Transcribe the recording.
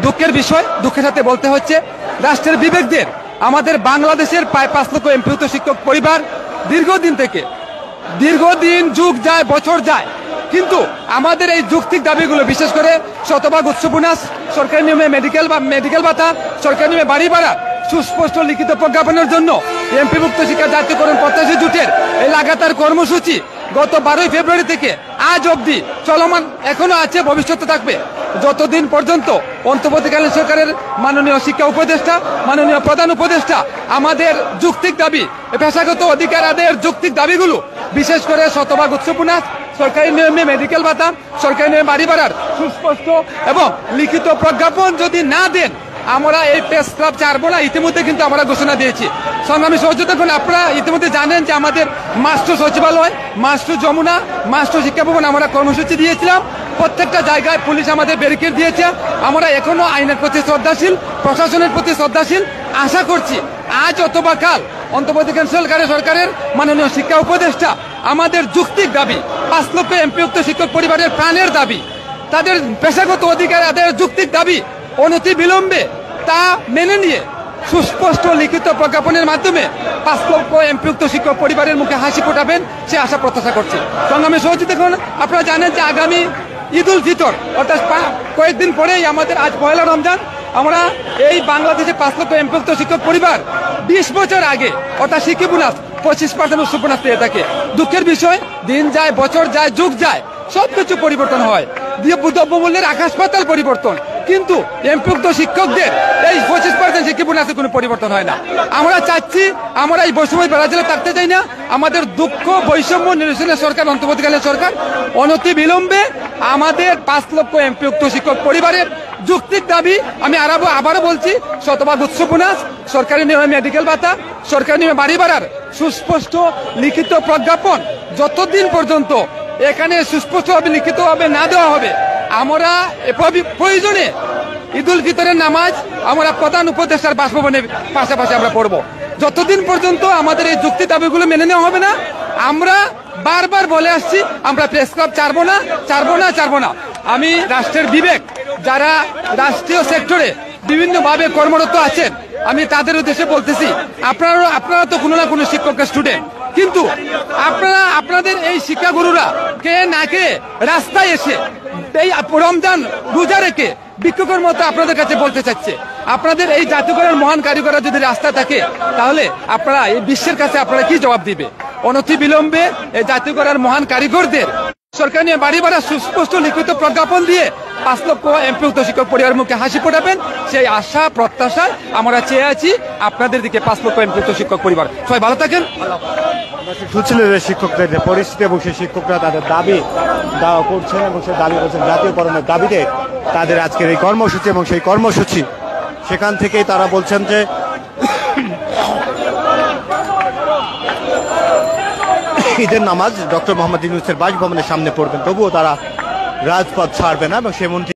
দুঃখের বিষয়, দুঃখের সাথে বলতে হচ্ছে রাষ্ট্রের বিবেকদের আমাদের বাংলাদেশের প্রায় 5 লক্ষ এমপিভুক্ত শিক্ষক পরিবার দীর্ঘদিন যুগ যায়, বছর যায়, কিন্তু আমাদের এই যৌক্তিক দাবিগুলো, বিশেষ করে শতভাগ উৎস বোনাস, সরকারি নিয়মে মেডিকেল ভাতা, সরকারি নিয়মে বাড়ি ভাড়া, সুস্পষ্ট লিখিত প্রজ্ঞাপনের জন্য এমপিভুক্ত শিক্ষা জাতীয়করণ প্রত্যাশী জোটের এই লাগাতার কর্মসূচি গত 12 ফেব্রুয়ারি থেকে আজ অবধি চলমান এখনো আছে, ভবিষ্যতে থাকবে, যতদিন পর্যন্ত অন্তর্বর্তীকালীন সরকারের মাননীয় শিক্ষা উপদেষ্টা, মাননীয় প্রধান উপদেষ্টা আমাদের যৌক্তিক দাবি, পেশাগত অধিকার আদায়ের যৌক্তিক দাবিগুলো, বিশেষ করে শতভাগ উৎস বোনাস, সরকারি নিয়মে মেডিকেল ভাতা, সরকারি নিয়মে বাড়ি ভাড়ার সুস্পষ্ট এবং লিখিত প্রজ্ঞাপন যদি না দেন, আমরা এই প্রেস ক্লাব ছাড়বো না। ইতিমধ্যে কিন্তু আমরা ঘোষণা দিয়েছি। সংগ্রামী সহযোগিতা, আপনারা ইতিমধ্যে জানেন যে আমাদের মাস্টার সচিবালয়, মাস্টার যমুনা, মাস্টার শিক্ষা ভবন আমরা কর্মসূচি দিয়েছিলাম। প্রত্যেকটা জায়গায় পুলিশ আমাদের ব্যারিকেড দিয়েছে। আমরা এখনো আইনের প্রতি শ্রদ্ধাশীল, প্রশাসনের প্রতি শ্রদ্ধাশীল। আশা করছি আজ অথবা কাল অন্তর্বর্তীকালীন সরকারের মাননীয় শিক্ষা উপদেষ্টা আমাদের যৌক্তিক দাবি, 5 লক্ষ এমপিভুক্ত শিক্ষক পরিবারের প্রাণের দাবি, তাদের পেশাগত অধিকার আদায়ের যৌক্তিক দাবি অনতি বিলম্বে তা মেনে নিয়ে সুস্পষ্ট লিখিত প্রজ্ঞাপনের মাধ্যমে 5 লক্ষ এমপিভুক্ত শিক্ষক পরিবারের মুখে হাসি ফোটাবেন, সে আশা প্রত্যাশা করছি। সংগ্রামী সহযোগিতা, আপনারা জানেন যে আগামী ঈদ উল ফিতর অর্থাৎ কয়েকদিন পরেই আমাদের আজ পয়লা রমজান, আমরা এই বাংলাদেশে 5 লক্ষ এমপিভুক্ত শিক্ষক পরিবার 20 বছর আগে অর্থাৎ শিক্ষা বোনাস 25% উৎস বোনাস পেয়ে থাকে। দুঃখের বিষয়, দিন যায়, বছর যায়, যুগ যায়, সবকিছু পরিবর্তন হয়, দ্রব্যমূল্যের আকাশ পাতাল পরিবর্তন, কিন্তু এমপিভুক্ত শিক্ষকদের এই 25% শিক্ষা বোনাসে কোনো পরিবর্তন হয় না। আমরা চাচ্ছি, আমরা এই বৈষম্য বেড়াজেলে থাকতে চাই না। আমাদের দুঃখ বৈষম্য নিরসনের সরকার, অন্তর্বর্তীকালীন সরকার অনতি বিলম্বে আমাদের 5 লক্ষ এমপিভুক্ত শিক্ষক পরিবারের যৌক্তিক দাবি, আমি আবারও বলছি, শতভাগ উৎস বোনাস, সরকারি নিয়মে মেডিকেল ভাতা, সরকারি নিয়মে বাড়ি ভাড়ার সুস্পষ্ট লিখিত প্রজ্ঞাপন যতদিন পর্যন্ত এখানে সুস্পষ্টভাবে লিখিতভাবে না দেওয়া হবে, আমরা প্রয়োজনে ঈদ উল ফিতরের নামাজ আমরা প্রধান উপদেষ্টার বাসভবনের পাশাপাশি আমরা পড়ব। যতদিন পর্যন্ত আমাদের এই যৌক্তিক দাবিগুলো মেনে নেওয়া হবে না, আমরা বারবার বলে আসছি, আমরা প্রেস ক্লাব ছাড়বো না। আমি রাষ্ট্রের বিবেক, যারা রাষ্ট্রীয় সেক্টরে বিভিন্নভাবে কর্মরত আছেন, আমি তাদের উদ্দেশ্যে বলতেছি, আপনারা তো কোনো না কোনো শিক্ষকের স্টুডেন্ট, কিন্তু আপনাদের এই শিক্ষাগুরুরা কে না কে রাস্তায় এসে এই রমজান রোজা রেখে বিক্ষোভের মতো আপনাদের কাছে বলতে চাচ্ছে, আপনাদের এই জাতীয়করণের মহান কারিগররা যদি রাস্তায় থাকে, তাহলে আপনারা এই বিশ্বের কাছে আপনারা কি জবাব দিবে? অনতি বিলম্বে এই জাতীয়করণের মহান কারিগরদের সরকার নিয়ে বাড়ি ভাড়া সুস্পষ্ট লিখিত প্রজ্ঞাপন দিয়ে 5 লক্ষ এমপিভুক্ত শিক্ষক পরিবারের মুখে হাসি ফোটাবেন, সেই আশা প্রত্যাশায় আমরা চেয়ে আছি আপনাদের দিকে 5 লক্ষ এমপিভুক্ত শিক্ষক পরিবার। সবাই ভালো থাকেন। শুনছিলেন শিক্ষকদের যে পরিস্থিতি এবং সেই শিক্ষকরা তাদের দাবি করছেন এবং সেই দাবি করছেন জাতীয়করণের দাবিতে তাদের আজকের এই কর্মসূচি, এবং সেই কর্মসূচি সেখান থেকেই তারা বলছেন যে ঈদের নামাজ ডক্টর মোহাম্মদ ইউনূসের বাসভবনের সামনে পড়বেন, তবুও তারা রাজপথ ছাড়বে না এবং সেমনটি